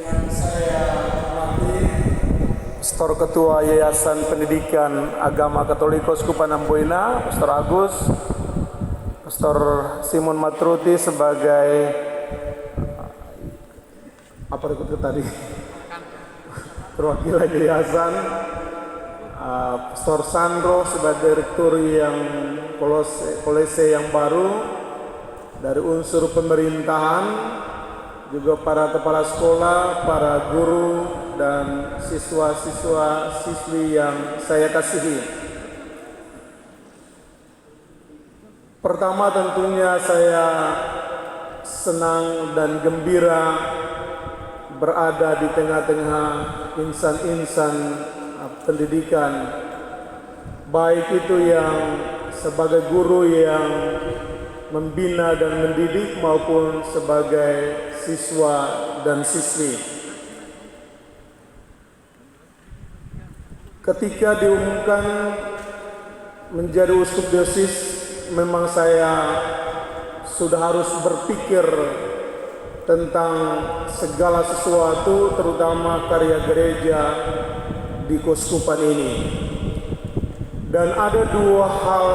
Yang saya hormati Pastor Ketua Yayasan Pendidikan Agama Katolik Keuskupan Amboina, Pastor Agus, Pastor Simon Matruti sebagai apa ikut tadi perwakilan yayasan, Pastor Sandro sebagai direktur yang kolese yang baru dari unsur pemerintahan, juga para kepala sekolah, para guru, dan siswa-siswi yang saya kasihi. Pertama tentunya saya senang dan gembira berada di tengah-tengah insan-insan pendidikan, baik itu yang sebagai guru yang membina dan mendidik maupun sebagai siswa dan siswi. Ketika diumumkan menjadi uskup diosis, memang saya sudah harus berpikir tentang segala sesuatu, terutama karya gereja di keuskupan ini. Dan ada dua hal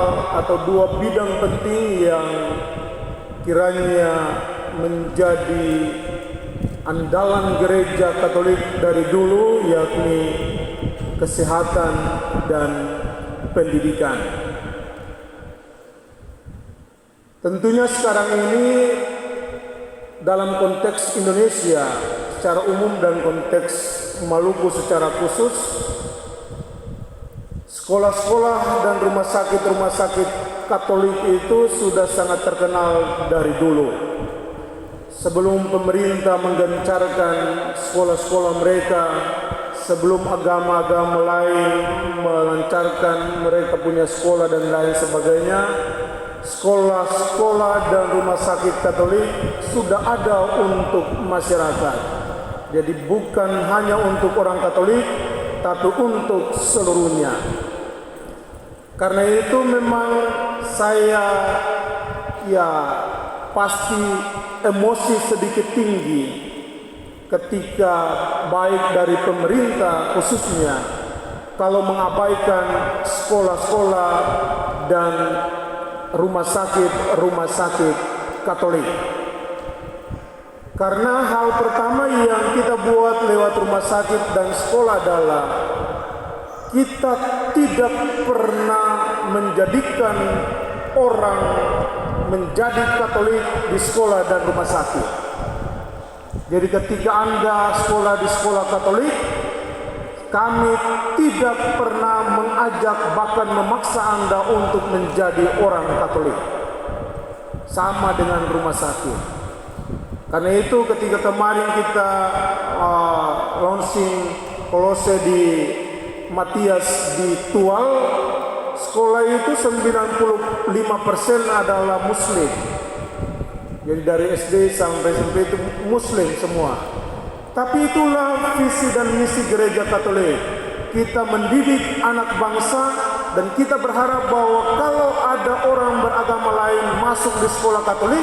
atau dua bidang penting yang kiranya menjadi andalan gereja Katolik dari dulu, yakni kesehatan dan pendidikan. Tentunya sekarang ini dalam konteks Indonesia secara umum dan konteks Maluku secara khusus, sekolah-sekolah dan rumah sakit Katolik itu sudah sangat terkenal dari dulu. Sebelum pemerintah menggencarkan sekolah-sekolah mereka, sebelum agama-agama lain melancarkan mereka punya sekolah dan lain sebagainya, sekolah-sekolah dan rumah sakit Katolik sudah ada untuk masyarakat. Jadi bukan hanya untuk orang Katolik, tapi untuk seluruhnya. Karena itu memang saya pasti emosi sedikit tinggi ketika baik dari pemerintah khususnya kalau mengabaikan sekolah-sekolah dan rumah sakit Katolik. Karena hal pertama yang kita buat lewat rumah sakit dan sekolah adalah kita tidak pernah menjadikan orang menjadi Katolik di sekolah dan rumah sakit. Jadi ketika Anda sekolah di sekolah Katolik, kami tidak pernah mengajak bahkan memaksa Anda untuk menjadi orang Katolik. Sama dengan rumah sakit. Karena itu ketika kemarin kita launching Kolose di Matias di Tual, sekolah itu 95% adalah Muslim. Jadi dari SD sampai SMP itu Muslim semua. Tapi itulah visi dan misi gereja Katolik. Kita mendidik anak bangsa dan kita berharap bahwa kalau ada orang beragama lain masuk di sekolah Katolik,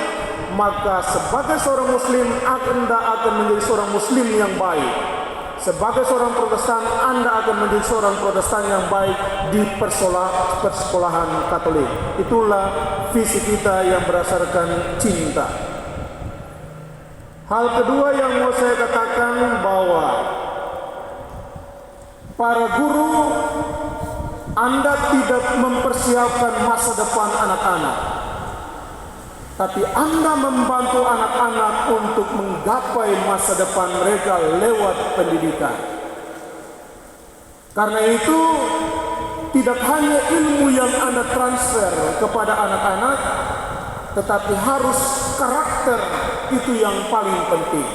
maka sebagai seorang Muslim Anda akan menjadi seorang Muslim yang baik. Sebagai seorang Protestan Anda akan menjadi seorang Protestan yang baik di persekolahan Katolik. Itulah visi kita yang berdasarkan cinta. Hal kedua yang mau saya katakan bahwa para guru, Anda tidak mempersiapkan masa depan anak-anak, tapi Anda membantu anak-anak untuk menggapai masa depan mereka lewat pendidikan. Karena itu, tidak hanya ilmu yang Anda transfer kepada anak-anak, tetapi harus karakter, itu yang paling penting.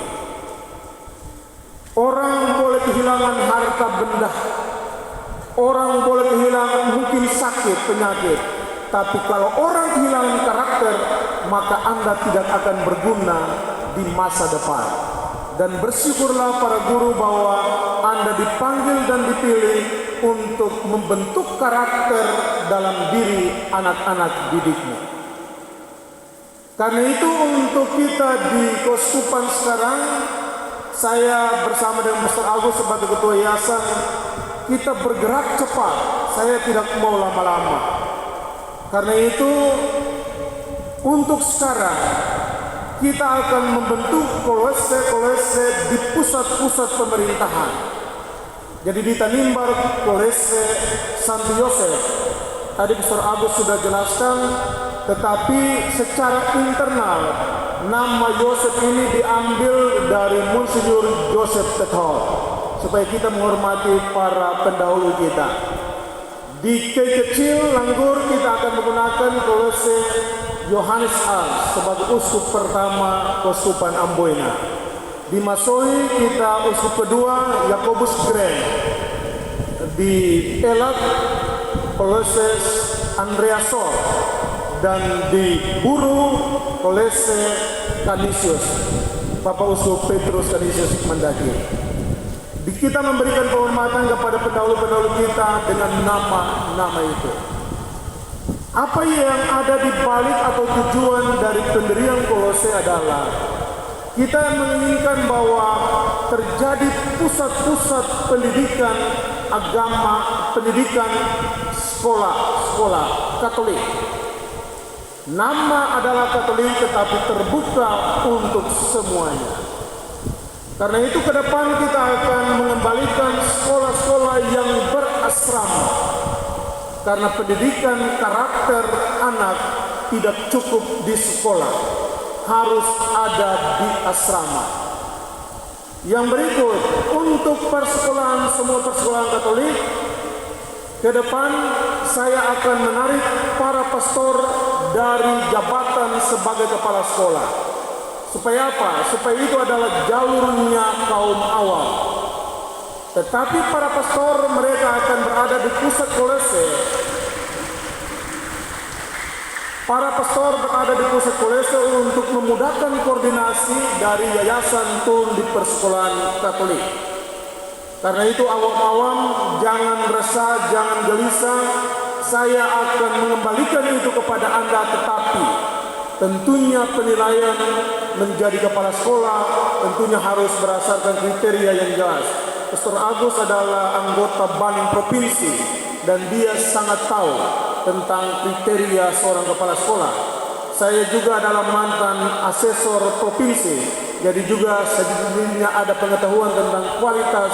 Orang boleh kehilangan harta benda, orang boleh kehilangan mungkin sakit, penyakit, tapi kalau orang kehilangan karakter, maka Anda tidak akan berguna di masa depan. Dan bersyukurlah para guru bahwa Anda dipanggil dan dipilih untuk membentuk karakter dalam diri anak-anak didikmu. Karena itu untuk kita di keuskupan sekarang, saya bersama dengan Pastor Agus sebagai ketua yayasan, kita bergerak cepat. Saya tidak mau lama-lama. Karena itu, untuk sekarang kita akan membentuk kolese di pusat-pusat pemerintahan. Jadi di Tanimbar, kolese Santo Yosef. Tadi Pastor Agus sudah jelaskan, tetapi secara internal nama Yosef ini diambil dari Monsinyur Joseph Tetol, supaya kita menghormati para pendahulu kita. Di kecil Langgur kita akan menggunakan kolese Yohanes Ars sebagai uskup pertama Keuskupan Amboina. Di Masoi kita uskup kedua Yakobus Grand. Di Elak kolese Andreas Sol, dan di Buru kolese Canisius Bapak Uskup Petrus Canisius Mendaki. Kita memberikan penghormatan kepada pendahulu-pendahulu kita dengan nama-nama itu. Apa yang ada di balik atau tujuan dari pendirian Kolose adalah kita menginginkan bahwa terjadi pusat-pusat pendidikan agama, pendidikan sekolah Katolik. Nama adalah Katolik tetapi terbuka untuk semuanya. Karena itu ke depan kita akan mengembalikan sekolah-sekolah yang berasrama. Karena pendidikan karakter anak tidak cukup di sekolah, harus ada di asrama. Yang berikut, untuk persekolahan, semua persekolahan Katolik, ke depan saya akan menarik para pastor dari jabatan sebagai kepala sekolah. Supaya apa? Supaya itu adalah jalurnya kaum awam. Tetapi para pastor mereka akan berada di pusat kolese. Para pastor berada di pusat kolese untuk memudahkan koordinasi dari yayasan Tun di persekolahan Katolik. Karena itu awam-awam jangan resah, jangan gelisah. Saya akan mengembalikan itu kepada Anda, tetapi tentunya penilaian menjadi kepala sekolah tentunya harus berdasarkan kriteria yang jelas. Pastor Agus adalah anggota BAN provinsi dan dia sangat tahu tentang kriteria seorang kepala sekolah. Saya juga adalah mantan asesor provinsi, jadi juga sejujurnya ada pengetahuan tentang kualitas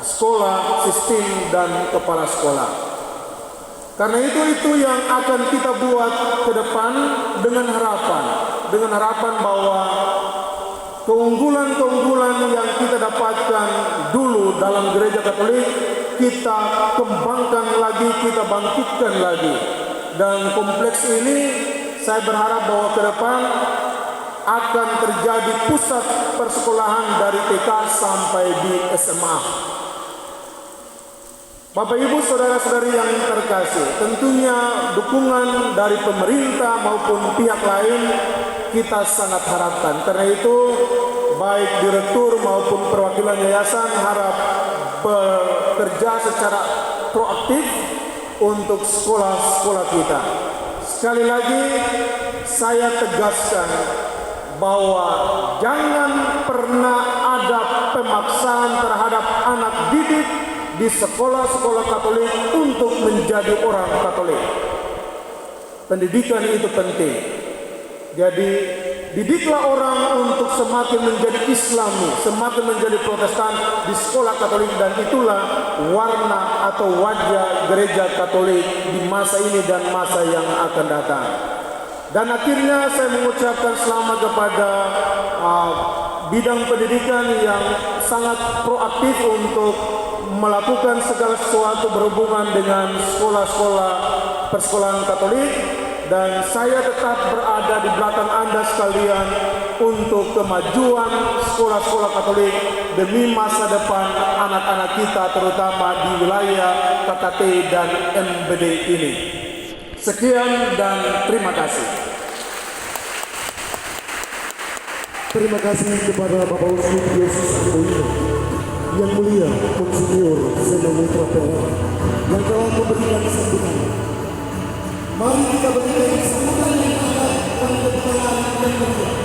sekolah, sistem dan kepala sekolah. Karena itu yang akan kita buat ke depan dengan harapan bahwa keunggulan-keunggulan yang kita dapatkan dulu dalam gereja Katolik kita kembangkan lagi, kita bangkitkan lagi. Dan kompleks ini saya berharap bahwa ke depan akan terjadi pusat persekolahan dari TK sampai di SMA. Bapak Ibu saudara-saudari yang terkasih, tentunya dukungan dari pemerintah maupun pihak lain kita sangat harapkan. Karena itu baik direktur maupun perwakilan yayasan harap bekerja secara proaktif untuk sekolah-sekolah kita. Sekali lagi saya tegaskan bahwa jangan pernah ada pemaksaan terhadap anak didik di sekolah-sekolah Katolik untuk menjadi orang Katolik. Pendidikan itu penting. Jadi didiklah orang untuk semakin menjadi Islami, semakin menjadi Protestan di sekolah Katolik, dan itulah warna atau wajah gereja Katolik di masa ini dan masa yang akan datang. Dan akhirnya saya mengucapkan selamat kepada bidang pendidikan yang sangat proaktif untuk melakukan segala sesuatu berhubungan dengan sekolah-sekolah persekolahan Katolik, dan saya tetap berada di belakang Anda sekalian untuk kemajuan sekolah-sekolah Katolik demi masa depan anak-anak kita, terutama di wilayah KKT dan MBD ini. Sekian dan terima kasih. Terima kasih kepada Bapak Uskup Diocese Amboina yang mulia Monsinyur Zeno Mitra PL yang telah memberikan sambutan. Mari kita berikan sambutan yang hangat dan kebenaran yang mulia.